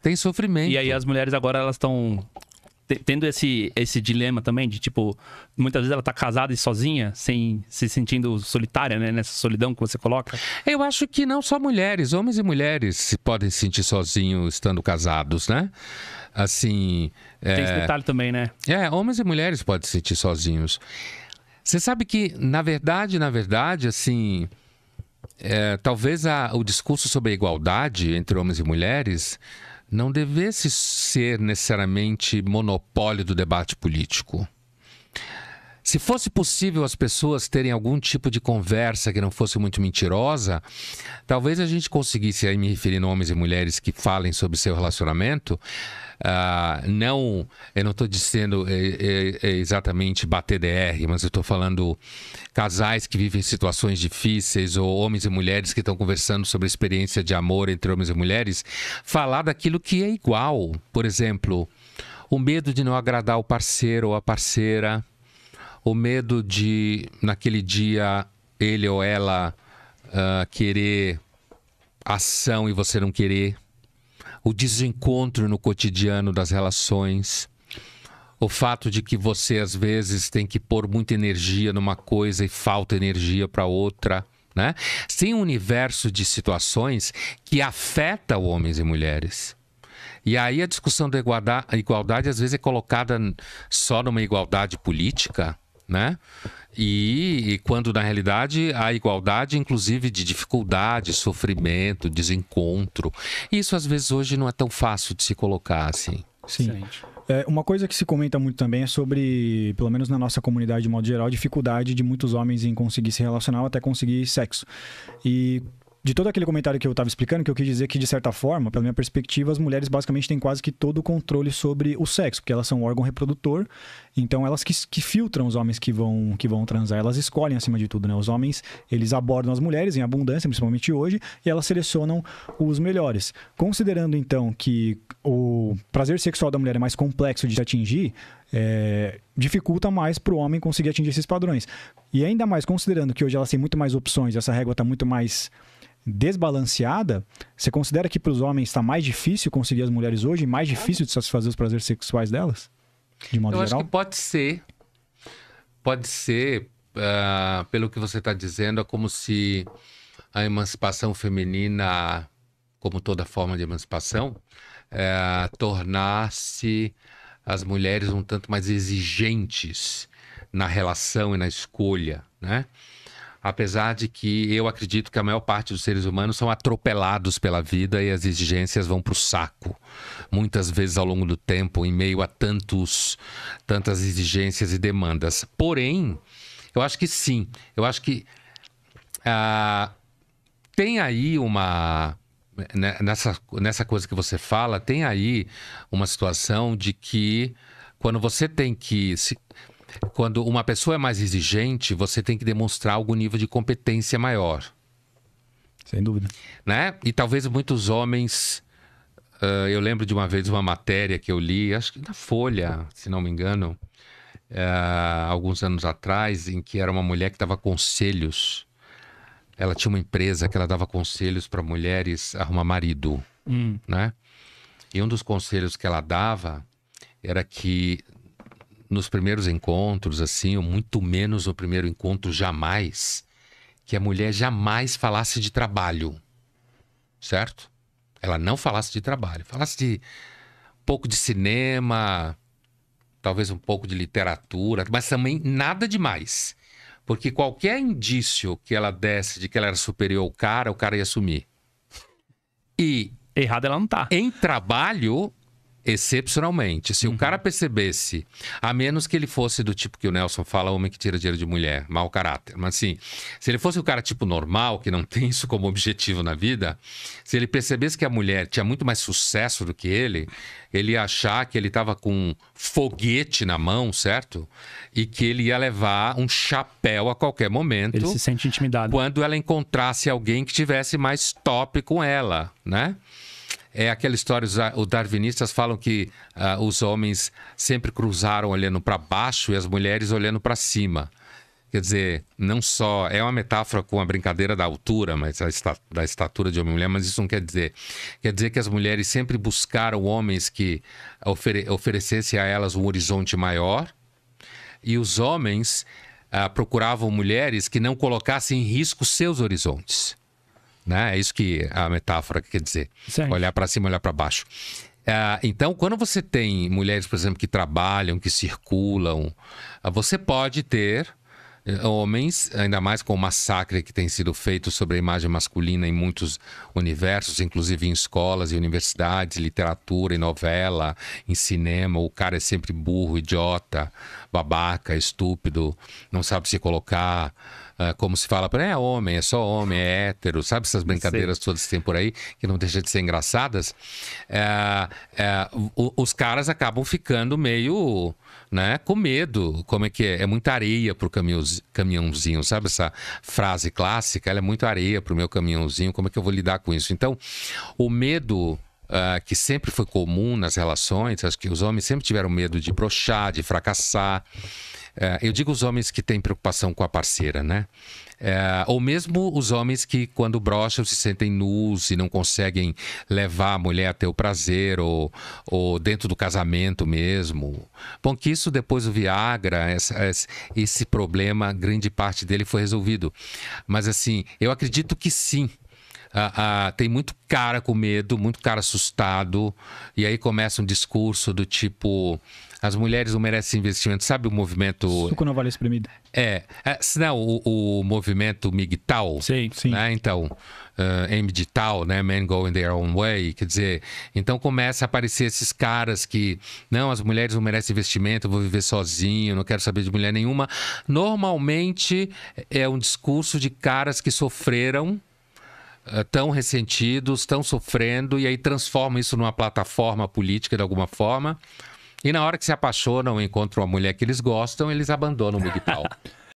Tem sofrimento. E aí as mulheres agora, elas estão tendo esse dilema também de, tipo, muitas vezes ela tá casada e sozinha, sem se sentindo solitária, né? Nessa solidão que você coloca. Eu acho que não só mulheres, homens e mulheres se podem se sentir sozinhos estando casados, né? Assim... Tem esse detalhe também, né? Homens e mulheres podem se sentir sozinhos. Você sabe que, na verdade, assim... talvez o discurso sobre a igualdade entre homens e mulheres não devesse ser necessariamente monopólio do debate político. Se fosse possível as pessoas terem algum tipo de conversa que não fosse muito mentirosa, talvez a gente conseguisse, aí me referindo a homens e mulheres que falem sobre seu relacionamento, eu não estou dizendo exatamente bater DR, mas eu estou falando casais que vivem situações difíceis ou homens e mulheres que estão conversando sobre a experiência de amor entre homens e mulheres, falar daquilo que é igual. Por exemplo, o medo de não agradar o parceiro ou a parceira, o medo de, naquele dia, ele ou ela querer ação e você não querer, o desencontro no cotidiano das relações, o fato de que você, às vezes, tem que pôr muita energia numa coisa e falta energia para outra, né? Tem um universo de situações que afeta homens e mulheres. E aí a discussão da igualdade, às vezes, é colocada só numa igualdade política, né? E quando, na realidade, a igualdade, inclusive, de dificuldade, sofrimento, desencontro. Isso, às vezes, hoje não é tão fácil de se colocar assim. Sim. Uma coisa que se comenta muito também é sobre, pelo menos na nossa comunidade de modo geral, a dificuldade de muitos homens em conseguir se relacionar ou até conseguir sexo. E de todo aquele comentário que eu estava explicando, que eu quis dizer que, de certa forma, pela minha perspectiva, as mulheres basicamente têm quase que todo o controle sobre o sexo, porque elas são um órgão reprodutor, então elas que filtram os homens que vão transar, elas escolhem acima de tudo, né? Os homens, eles abordam as mulheres em abundância, principalmente hoje, e elas selecionam os melhores. Considerando, então, que o prazer sexual da mulher é mais complexo de atingir, dificulta mais para o homem conseguir atingir esses padrões. E ainda mais, considerando que hoje elas têm muito mais opções, essa régua está muito mais desbalanceada, você considera que para os homens está mais difícil conseguir as mulheres hoje, mais difícil de satisfazer os prazeres sexuais delas, de modo geral? Eu acho que pode ser, pelo que você está dizendo, é como se a emancipação feminina, como toda forma de emancipação, tornasse as mulheres um tanto mais exigentes na relação e na escolha, né? Apesar de que eu acredito que a maior parte dos seres humanos são atropelados pela vida e as exigências vão para o saco. Muitas vezes ao longo do tempo, em meio a tantas exigências e demandas. Porém, eu acho que sim. Eu acho que tem aí nessa coisa que você fala, tem aí uma situação de que quando você tem que... Quando uma pessoa é mais exigente, você tem que demonstrar algum nível de competência maior. Sem dúvida. Né? E talvez muitos homens... eu lembro de uma vez uma matéria que eu li, acho que na Folha, se não me engano, alguns anos atrás, em que era uma mulher que dava conselhos. Ela tinha uma empresa que ela dava conselhos para mulheres arrumar marido. Né? E um dos conselhos que ela dava era que nos primeiros encontros, assim, ou muito menos no primeiro encontro, jamais, que a mulher jamais falasse de trabalho, certo? Ela não falasse de trabalho, falasse de um pouco de cinema, talvez um pouco de literatura, mas também nada demais. Porque qualquer indício que ela desse de que ela era superior ao cara, o cara ia sumir. E... errada ela não tá. Em trabalho... excepcionalmente, se o cara percebesse, a menos que ele fosse do tipo que o Nelson fala, homem que tira dinheiro de mulher, mau caráter, mas assim, se ele fosse o cara tipo normal, que não tem isso como objetivo na vida, se ele percebesse que a mulher tinha muito mais sucesso do que ele ia achar que ele estava com um foguete na mão, certo? E que ele ia levar um chapéu a qualquer momento. Ele se sente intimidado. Quando ela encontrasse alguém que tivesse mais top com ela, né? É aquela história, os darwinistas falam que os homens sempre cruzaram olhando para baixo e as mulheres olhando para cima. Quer dizer, não só... É uma metáfora com a brincadeira da altura, mas da estatura de homem e mulher, mas isso não quer dizer. Quer dizer que as mulheres sempre buscaram homens que oferecessem a elas um horizonte maior, e os homens procuravam mulheres que não colocassem em risco seus horizontes. Né? É isso que a metáfora quer dizer. Certo. Olhar para cima, olhar para baixo. Então, quando você tem mulheres, por exemplo, que trabalham, que circulam, você pode ter homens, ainda mais com o massacre que tem sido feito sobre a imagem masculina em muitos universos, inclusive em escolas e universidades, literatura e novela, em cinema. O cara é sempre burro, idiota, babaca, estúpido, não sabe se colocar, como se fala, é homem, é só homem, é hétero, sabe essas brincadeiras todas que tem por aí, que não deixam de ser engraçadas? Os caras acabam ficando meio, né, com medo. Como é que é? É muita areia pro caminhãozinho, sabe essa frase clássica? Ela é muito areia pro meu caminhãozinho, como é que eu vou lidar com isso? Então, o medo... que sempre foi comum nas relações, acho que os homens sempre tiveram medo de broxar, de fracassar. Eu digo os homens que têm preocupação com a parceira, né? Ou mesmo os homens que, quando brocham, se sentem nus e não conseguem levar a mulher a ter o prazer, ou dentro do casamento mesmo. Bom, que isso depois do Viagra, esse problema, grande parte dele foi resolvido. Mas assim, eu acredito que sim. Tem muito cara com medo, muito cara assustado, e aí começa um discurso do tipo: as mulheres não merecem investimento. Sabe o movimento... Suco não vale espremido. Não, o movimento MGTOW. Sim. Né? Então, MGTOW, né? Men Going Their Own Way. Quer dizer, então começa a aparecer esses caras que... Não, as mulheres não merecem investimento, eu vou viver sozinho, não quero saber de mulher nenhuma. Normalmente é um discurso de caras que sofreram, tão ressentidos, tão sofrendo, e aí transformam isso numa plataforma política de alguma forma. E na hora que se apaixonam, encontram a mulher que eles gostam, eles abandonam o MGTOW.